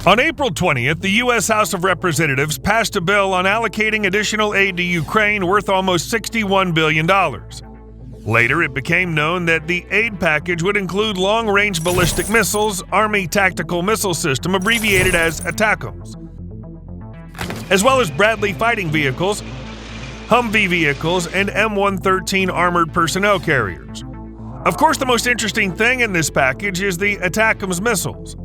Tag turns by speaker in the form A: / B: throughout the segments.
A: On April 20th, the U.S. House of Representatives passed a bill on allocating additional aid to Ukraine worth almost $61 billion. Later, it became known that the aid package would include long-range ballistic missiles, Army Tactical Missile System, abbreviated as ATACMS, as well as Bradley fighting vehicles, Humvee vehicles, and M113 armored personnel carriers. Of course, the most interesting thing in this package is the ATACMS missiles.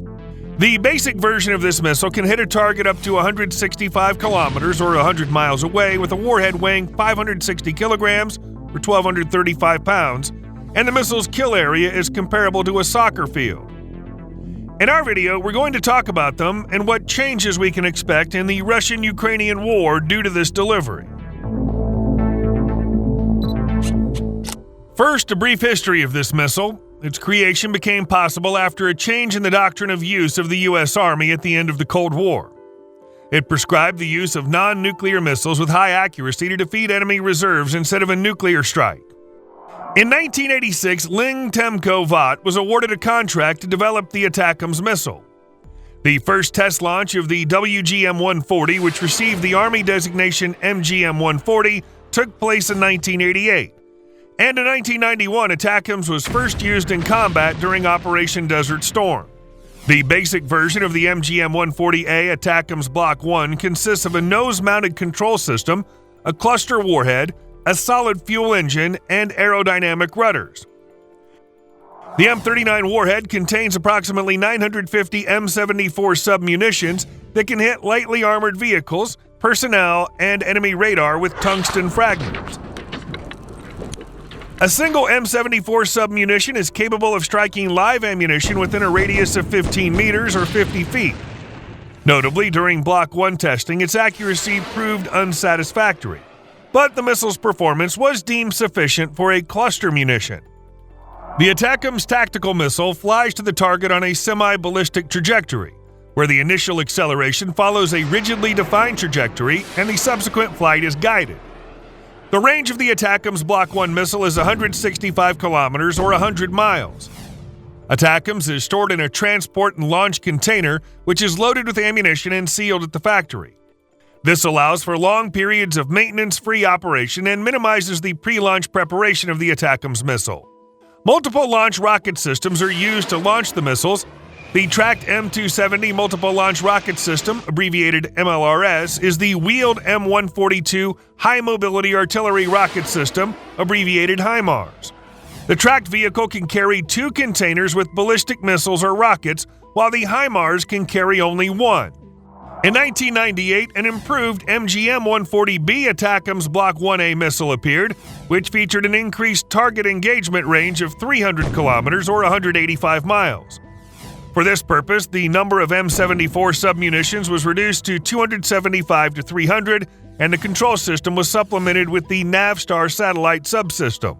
A: The basic version of this missile can hit a target up to 165 kilometers or 100 miles away with a warhead weighing 560 kilograms or 1,235 pounds, and the missile's kill area is comparable to a soccer field. In our video, we're going to talk about them and what changes we can expect in the Russian-Ukrainian war due to this delivery. First, a brief history of this missile. Its creation became possible after a change in the doctrine of use of the U.S. Army at the end of the Cold War. It prescribed the use of non-nuclear missiles with high accuracy to defeat enemy reserves instead of a nuclear strike. In 1986, Ling Temco Vought was awarded a contract to develop the ATACMS missile. The first test launch of the WGM-140, which received the Army designation MGM-140, took place in 1988. And in 1991, ATACMS was first used in combat during Operation Desert Storm. The basic version of the MGM-140A ATACMS Block 1 consists of a nose-mounted control system, a cluster warhead, a solid fuel engine, and aerodynamic rudders. The M39 warhead contains approximately 950 M74 submunitions that can hit lightly armored vehicles, personnel, and enemy radar with tungsten fragments. A single M74 submunition is capable of striking live ammunition within a radius of 15 meters or 50 feet. Notably, during Block 1 testing, its accuracy proved unsatisfactory, but the missile's performance was deemed sufficient for a cluster munition. The ATACMS tactical missile flies to the target on a semi-ballistic trajectory, where the initial acceleration follows a rigidly defined trajectory and the subsequent flight is guided. The range of the ATACMS Block 1 missile is 165 kilometers or 100 miles. ATACMS is stored in a transport and launch container, which is loaded with ammunition and sealed at the factory. This allows for long periods of maintenance-free operation and minimizes the pre-launch preparation of the ATACMS missile. Multiple launch rocket systems are used to launch the missiles. The tracked M270 Multiple Launch Rocket System, abbreviated MLRS, is the wheeled M142 High Mobility Artillery Rocket System, abbreviated HIMARS. The tracked vehicle can carry 2 containers with ballistic missiles or rockets, while the HIMARS can carry only 1. In 1998, an improved MGM-140B ATACMS Block 1A missile appeared, which featured an increased target engagement range of 300 kilometers or 185 miles. For this purpose, the number of M74 submunitions was reduced to 275 to 300, and the control system was supplemented with the Navstar satellite subsystem.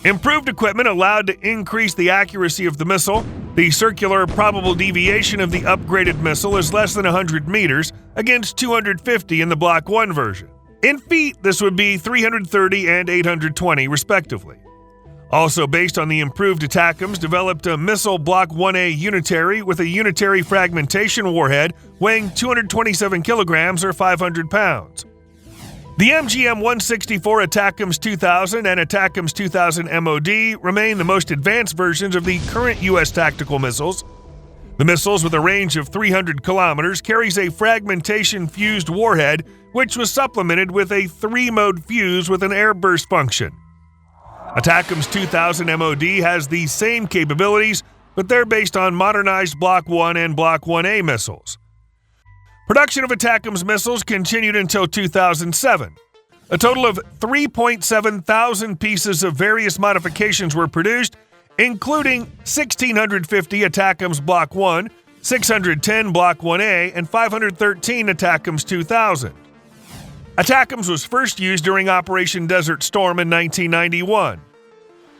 A: Improved equipment allowed to increase the accuracy of the missile. The circular probable deviation of the upgraded missile is less than 100 meters, against 250 in the Block 1 version. In feet, this would be 330 and 820, respectively. Also based on the improved ATACMS, developed a missile Block 1A unitary with a unitary fragmentation warhead weighing 227 kilograms or 500 pounds. The MGM-164 ATACMS 2000 and ATACMS 2000 MOD remain the most advanced versions of the current U.S. tactical missiles. The missiles, with a range of 300 kilometers, carries a fragmentation-fused warhead, which was supplemented with a 3-mode fuse with an airburst function. ATACMS 2000 MOD has the same capabilities, but they're based on modernized Block 1 and Block 1A missiles. Production of ATACMS missiles continued until 2007. A total of 3.7 thousand pieces of various modifications were produced, including 1,650 ATACMS Block 1, 610 Block 1A, and 513 ATACMS 2000. ATACMS was first used during Operation Desert Storm in 1991.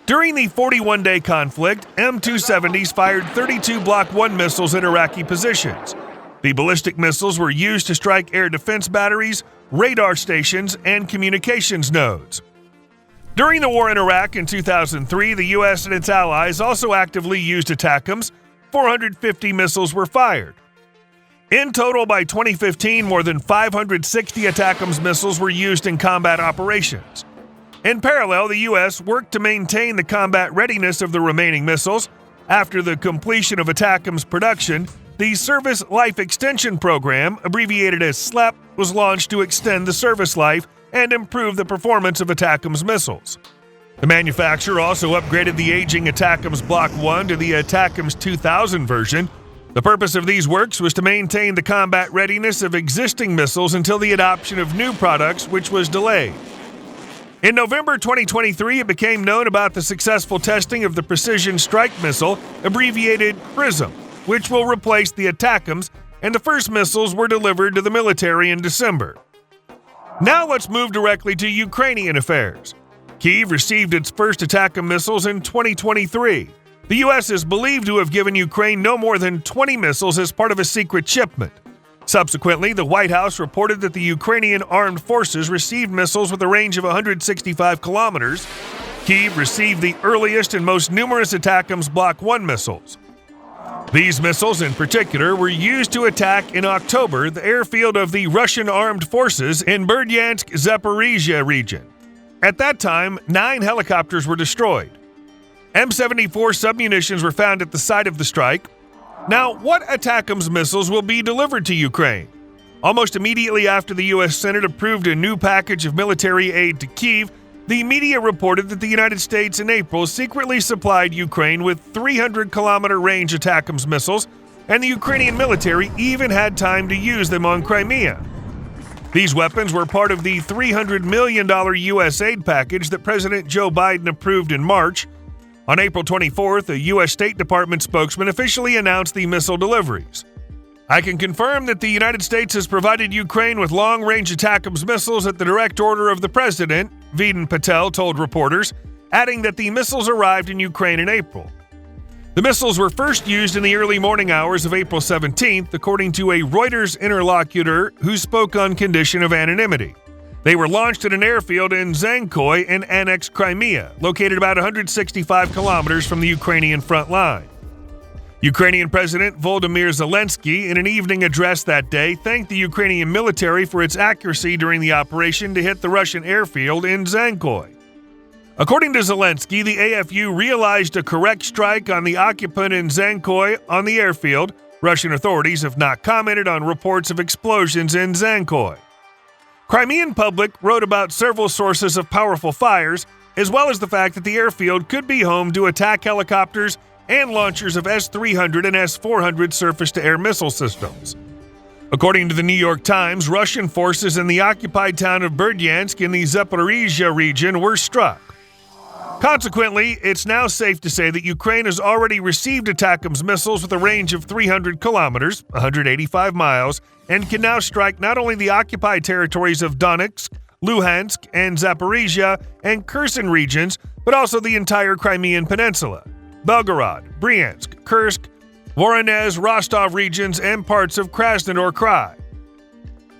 A: During the 41-day conflict, M270s fired 32 Block 1 missiles at Iraqi positions. The ballistic missiles were used to strike air defense batteries, radar stations, and communications nodes. During the war in Iraq in 2003, the U.S. and its allies also actively used ATACMS. 450 missiles were fired. In total, by 2015, more than 560 ATACMS missiles were used in combat operations. In parallel, the U.S. worked to maintain the combat readiness of the remaining missiles. After the completion of ATACMS production, the Service Life Extension Program, abbreviated as SLEP, was launched to extend the service life and improve the performance of ATACMS missiles. The manufacturer also upgraded the aging ATACMS Block 1 to the ATACMS 2000 version. The purpose of these works was to maintain the combat readiness of existing missiles until the adoption of new products, which was delayed. In November 2023, it became known about the successful testing of the Precision Strike Missile, abbreviated PrSM, which will replace the ATACMS, and the first missiles were delivered to the military in December. Now let's move directly to Ukrainian affairs. Kyiv received its first ATACMS missiles in 2023. The U.S. is believed to have given Ukraine no more than 20 missiles as part of a secret shipment. Subsequently, the White House reported that the Ukrainian armed forces received missiles with a range of 165 kilometers. Kyiv received the earliest and most numerous ATACMS Block 1 missiles. These missiles, in particular, were used to attack in October the airfield of the Russian armed forces in Berdyansk, Zaporizhia region. At that time, 9 helicopters were destroyed. M74 submunitions were found at the site of the strike. Now, what ATACMS missiles will be delivered to Ukraine? Almost immediately after the U.S. Senate approved a new package of military aid to Kyiv, the media reported that the United States in April secretly supplied Ukraine with 300-kilometer range ATACMS missiles, and the Ukrainian military even had time to use them on Crimea. These weapons were part of the $300 million U.S. aid package that President Joe Biden approved in March. On April 24th, a U.S. State Department spokesman officially announced the missile deliveries. I can confirm that the United States has provided Ukraine with long-range ATACMS missiles at the direct order of the President, Vedant Patel told reporters, adding that the missiles arrived in Ukraine in April. The missiles were first used in the early morning hours of April 17th, according to a Reuters interlocutor who spoke on condition of anonymity. They were launched at an airfield in Zankoy in annexed Crimea, located about 165 kilometers from the Ukrainian front line. Ukrainian President Volodymyr Zelensky, in an evening address that day, thanked the Ukrainian military for its accuracy during the operation to hit the Russian airfield in Zankoy. According to Zelensky, the AFU realized a correct strike on the occupant in Zankoy on the airfield. Russian authorities have not commented on reports of explosions in Zankoy. Crimean public wrote about several sources of powerful fires, as well as the fact that the airfield could be home to attack helicopters and launchers of S-300 and S-400 surface-to-air missile systems. According to the New York Times, Russian forces in the occupied town of Berdyansk in the Zaporizhia region were struck. Consequently, it's now safe to say that Ukraine has already received ATACMS missiles with a range of 300 kilometers, 185 miles, and can now strike not only the occupied territories of Donetsk, Luhansk, and Zaporizhia and Kherson regions, but also the entire Crimean Peninsula, Belgorod, Bryansk, Kursk, Voronezh, Rostov regions, and parts of Krasnodar Krai.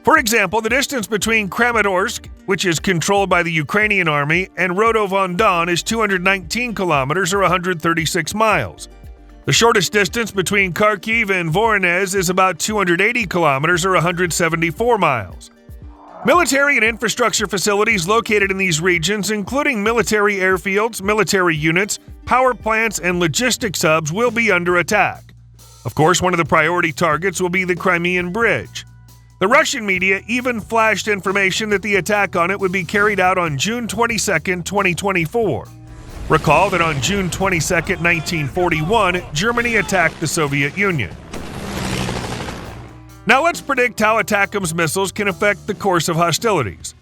A: For example, the distance between Kramatorsk, which is controlled by the Ukrainian army, and Rodov-on-Don is 219 kilometers or 136 miles. The shortest distance between Kharkiv and Voronezh is about 280 kilometers or 174 miles. Military and infrastructure facilities located in these regions, including military airfields, military units, power plants, and logistics hubs, will be under attack. Of course, one of the priority targets will be the Crimean Bridge. The Russian media even flashed information that the attack on it would be carried out on June 22, 2024. Recall that on June 22, 1941, Germany attacked the Soviet Union. Now let's predict how ATACMS missiles can affect the course of hostilities.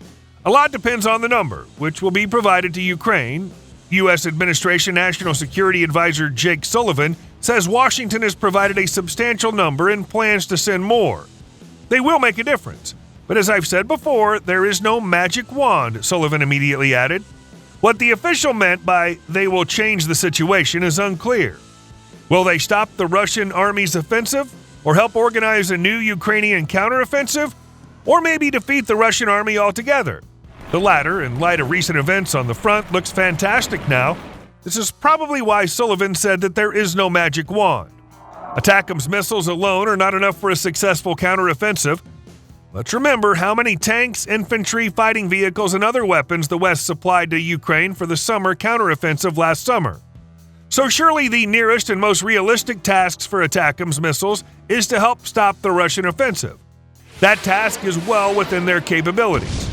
A: A lot depends on the number, which will be provided to Ukraine. U.S. Administration National Security Advisor Jake Sullivan says Washington has provided a substantial number and plans to send more. They will make a difference. But as I've said before, there is no magic wand, Sullivan immediately added. What the official meant by "they will change the situation" is unclear. Will they stop the Russian army's offensive, or help organize a new Ukrainian counteroffensive, or maybe defeat the Russian army altogether? The latter, in light of recent events on the front, looks fantastic now. This is probably why Sullivan said that there is no magic wand. ATACMS missiles alone are not enough for a successful counteroffensive. Let's remember how many tanks, infantry, fighting vehicles, and other weapons the West supplied to Ukraine for the summer counteroffensive last summer. So surely the nearest and most realistic tasks for ATACMS missiles is to help stop the Russian offensive. That task is well within their capabilities.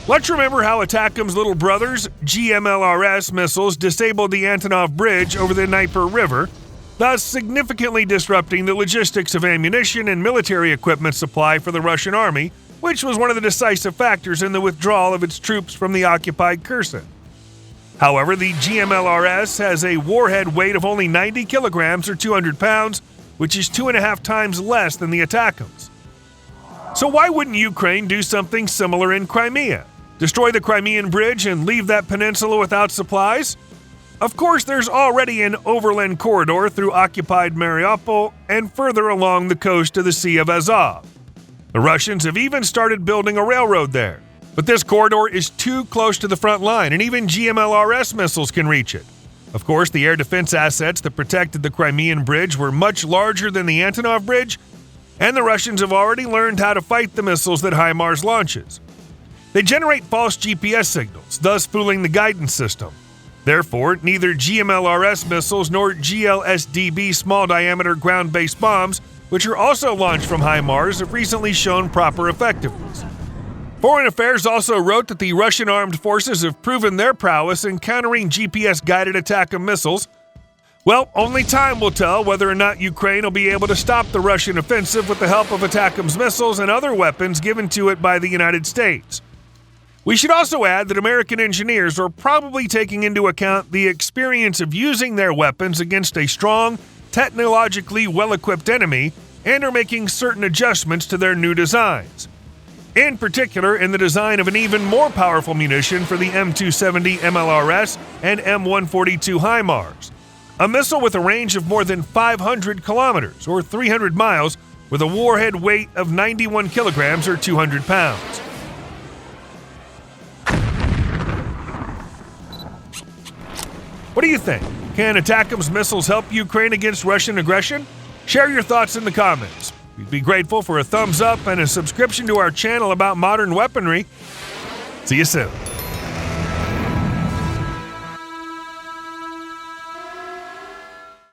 A: Let's remember how ATACMS' little brothers, GMLRS missiles, disabled the Antonov Bridge over the Dnieper River, thus significantly disrupting the logistics of ammunition and military equipment supply for the Russian army, which was one of the decisive factors in the withdrawal of its troops from the occupied Kherson. However, the GMLRS has a warhead weight of only 90 kilograms or 200 pounds, which is 2.5 times less than the ATACMS. So why wouldn't Ukraine do something similar in Crimea? Destroy the Crimean Bridge and leave that peninsula without supplies? Of course, there's already an overland corridor through occupied Mariupol and further along the coast to the Sea of Azov. The Russians have even started building a railroad there. But this corridor is too close to the front line, and even GMLRS missiles can reach it. Of course, the air defense assets that protected the Crimean Bridge were much larger than the Antonov Bridge, and the Russians have already learned how to fight the missiles that HIMARS launches. They generate false GPS signals, thus fooling the guidance system. Therefore, neither GMLRS missiles nor GLSDB small-diameter ground-based bombs, which are also launched from HIMARS, have recently shown proper effectiveness. Foreign Affairs also wrote that the Russian armed forces have proven their prowess in countering GPS-guided ATACMS missiles. Well, only time will tell whether or not Ukraine will be able to stop the Russian offensive with the help of ATACMS missiles and other weapons given to it by the United States. We should also add that American engineers are probably taking into account the experience of using their weapons against a strong, technologically well-equipped enemy and are making certain adjustments to their new designs. In particular, in the design of an even more powerful munition for the M270 MLRS and M142 HIMARS, a missile with a range of more than 500 kilometers or 300 miles with a warhead weight of 91 kilograms or 200 pounds. What do you think? Can ATACMS missiles help Ukraine against Russian aggression? Share your thoughts in the comments. We'd be grateful for a thumbs up and a subscription to our channel about modern weaponry. See you soon.